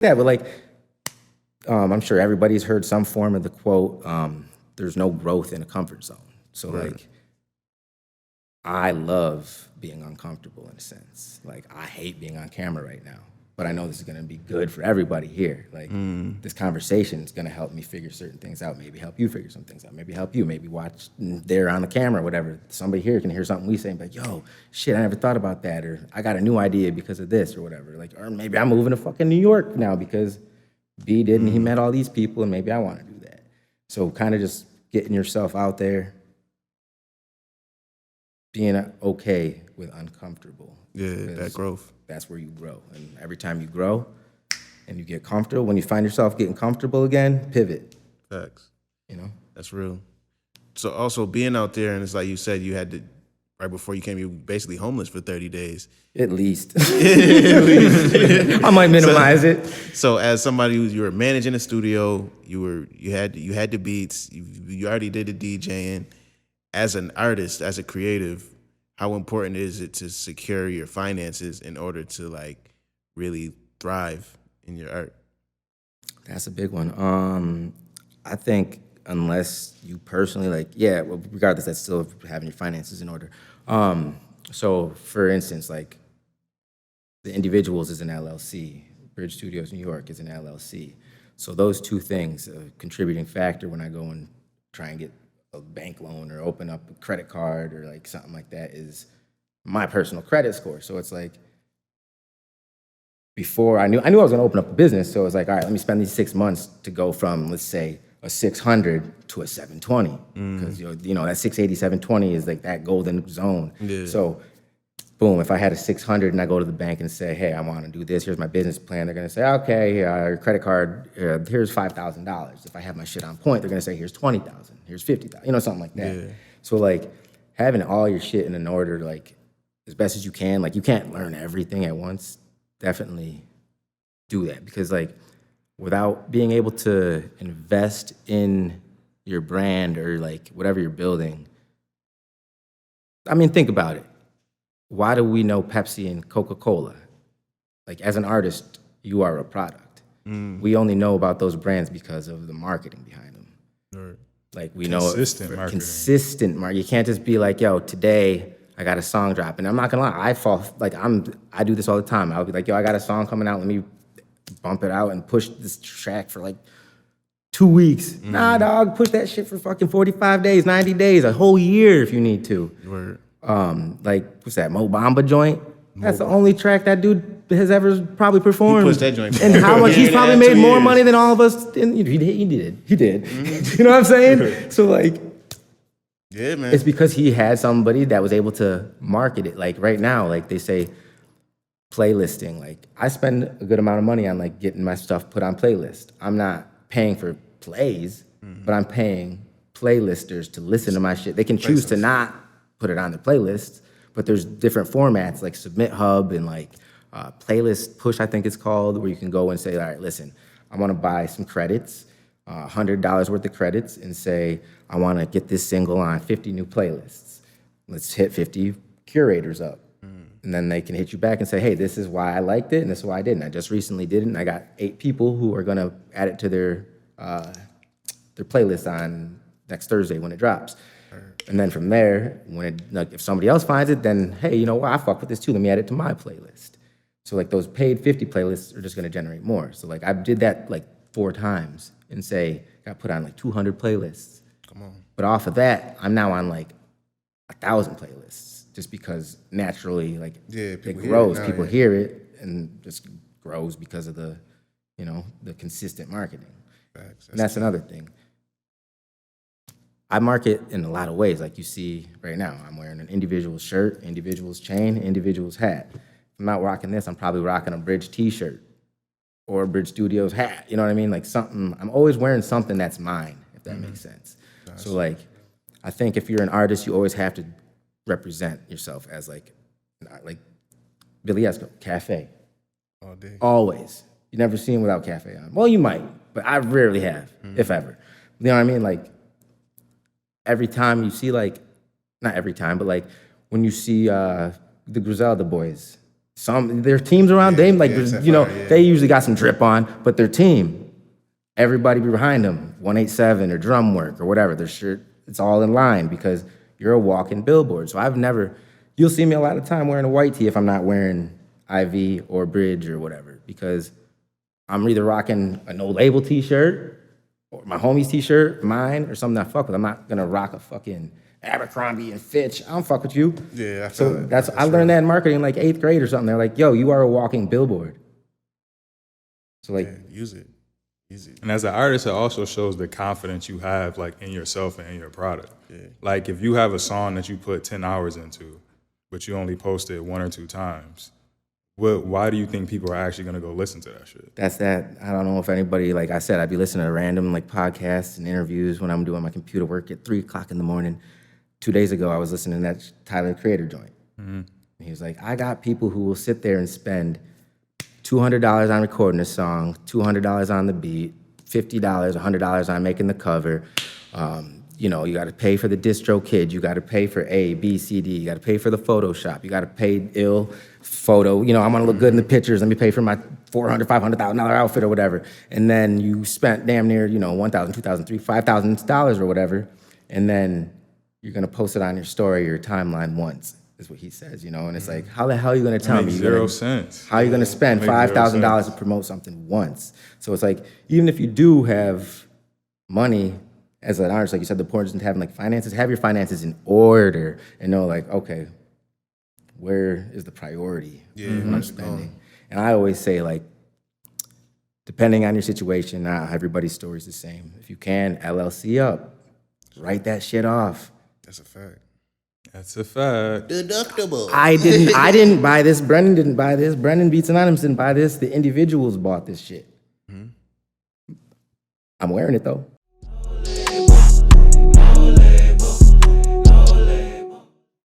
Yeah, but like, I'm sure everybody's heard some form of the quote, there's no growth in a comfort zone. So like, I love being uncomfortable in a sense. Like, I hate being on camera right now, but I know this is gonna be good for everybody here. Like, this conversation is gonna help me figure certain things out, maybe help you figure some things out, maybe help you, maybe watch there on the camera, whatever. Somebody here can hear something we say and be like, yo, shit, I never thought about that, or I got a new idea because of this, or whatever. Like, or maybe I'm moving to fucking New York now because B did and he met all these people, and maybe I wanna do that. So kind of just getting yourself out there, being okay with uncomfortable. Yeah, that growth. That's where you grow. And every time you grow and you get comfortable, when you find yourself getting comfortable again, pivot, Facts. you know? That's real. So also being out there, and it's like you said, you had to, right before you came, you were basically homeless for 30 days. At least. I might minimize it. So as somebody who you were managing a studio, you had the beats, you already did the DJing. As an artist, as a creative, how important is it to secure your finances in order to like really thrive in your art? That's a big one. I think unless you personally well, regardless, that's still having your finances in order. So for instance, like the Individuals is an LLC, Bridge Studios New York is an LLC. So those two things, a contributing factor when I go and try and get a bank loan or open up a credit card or like something like that, is my personal credit score. So it's like, before I knew I was gonna open up a business, so it was like, all right, let me spend these 6 months to go from, let's say, a 600 to a 720. Because you know that 680, 720 is like that golden zone. Yeah. So boom, if I had a 600 and I go to the bank and say, hey, I want to do this, here's my business plan, they're going to say, okay, your credit card, here's $5,000. If I have my shit on point, they're going to say, here's 20,000, here's 50,000, you know, something like that. Yeah. So like having all your shit in an order, like as best as you can, like you can't learn everything at once. Definitely do that, because like without being able to invest in your brand or like whatever you're building, I mean, think about it. Why do we know Pepsi and Coca-Cola? Like, as an artist, you are a product. We only know about those brands because of the marketing behind them. Right. Like, we Consistent know marketing. consistent marketing. You can't just be like, yo, today I got a song drop. And I'm not gonna lie, I do this all the time. I'll be like, yo, I got a song coming out, let me bump it out and push this track for like 2 weeks. Nah, dog, push that shit for fucking 45 days, 90 days, a whole year if you need to. Word. Like, what's that, Mo Bamba joint? That's the only track that dude has ever probably performed. He pushed that joint. And how much Yeah, he's probably yeah, made 2 more years. money than all of us. And he did. You know what I'm saying? So like, Yeah, man. it's because he had somebody that was able to market it. Like right now, like they say, playlisting. Like I spend a good amount of money on like getting my stuff put on playlist. I'm not paying for plays, but I'm paying playlisters to listen to my shit. They can choose to not put it on their playlists, but there's different formats like Submit Hub and like Playlist Push, I think it's called, where you can go and say, all right, listen, I want to buy some credits, $100 worth of credits, and say, I want to get this single on 50 new playlists. Let's hit 50 curators up. And then they can hit you back and say, hey, this is why I liked it, and this is why I didn't. I just recently did it, and I got 8 people who are gonna add it to their playlist on next Thursday when it drops. And then from there, if somebody else finds it, then hey, you know what? I fuck with this too. Let me add it to my playlist. So like those paid 50 playlists are just gonna generate more. So like I did that like 4 times and say got put on like 200 playlists. Come on. But off of that, I'm now on like 1,000 playlists, just because naturally like Yeah, it people hear it grows. now, People yeah. hear it and just grows because of the consistent marketing. Facts. And that's another thing. I market in a lot of ways, like you see right now. I'm wearing an Individuals shirt, Individuals chain, Individuals hat. If I'm not rocking this, I'm probably rocking a Bridge t-shirt or a Bridge Studios hat. You know what I mean? Like something, I'm always wearing something that's mine, if that makes sense. So like, I think if you're an artist, you always have to represent yourself as like Billy Esco, Cafe. All day. Always. You never see him without Cafe on. Well, you might, but I rarely have, if ever. You know what I mean? Like, every time you see like, not every time, but like when you see the Griselda boys their teams around Dame, like, you know, yeah. they usually got some drip on, but their team, everybody behind them, 187 or drum work or whatever, their shirt, it's all in line because you're a walking billboard. So you'll see me a lot of time wearing a white tee if I'm not wearing IV or Bridge or whatever, because I'm either rocking a no label t-shirt or my homie's t-shirt, mine, or something I fuck with. I'm not gonna rock a fucking Abercrombie and Fitch. I don't fuck with you. Yeah, I feel So that. I learned that in marketing in like 8th grade or something. They're like, yo, you are a walking billboard. So like, Yeah, use it. Use it. And as an artist, it also shows the confidence you have like in yourself and in your product. Like if you have a song that you put 10 hours into, but you only post it 1 or 2 times, why do you think people are actually gonna go listen to that shit? that's that. I don't know if anybody, like I said, I'd be listening to random like podcasts and interviews when I'm doing my computer work at 3 o'clock in the morning. 2 days ago, I was listening to that Tyler the Creator joint. And he was like, I got people who will sit there and spend $200 on recording a song, $200 on the beat, $50, $100 on making the cover. You know, you got to pay for the distro kid. You got to pay for A, B, C, D. You got to pay for the Photoshop. You got to pay ill photo. You know, I'm gonna look good in the pictures. Let me pay for my $400,000, $500,000 outfit or whatever. And then you spent damn near, you know, $1,000, $2,000, $3,000, $5,000 or whatever. And then you're gonna post it on your story or your timeline once, is what he says, you know? And it's like, how the hell are you gonna tell me? Makes you're zero gonna- sense. How are you gonna spend Makes zero $5,000 sense. to promote something once? So it's like, even if you do have money as an artist, like you said, the importance of having like finances, have your finances in order and know like, okay, where is the priority when I'm spending? And I always say like, depending on your situation, not everybody's story's the same. If you can, LLC up, write that shit off. That's a fact. That's a fact. Deductible. I didn't buy this. Brendan didn't buy this. Brendan Beats Anonymous didn't buy this. The individuals bought this shit. I'm wearing it though.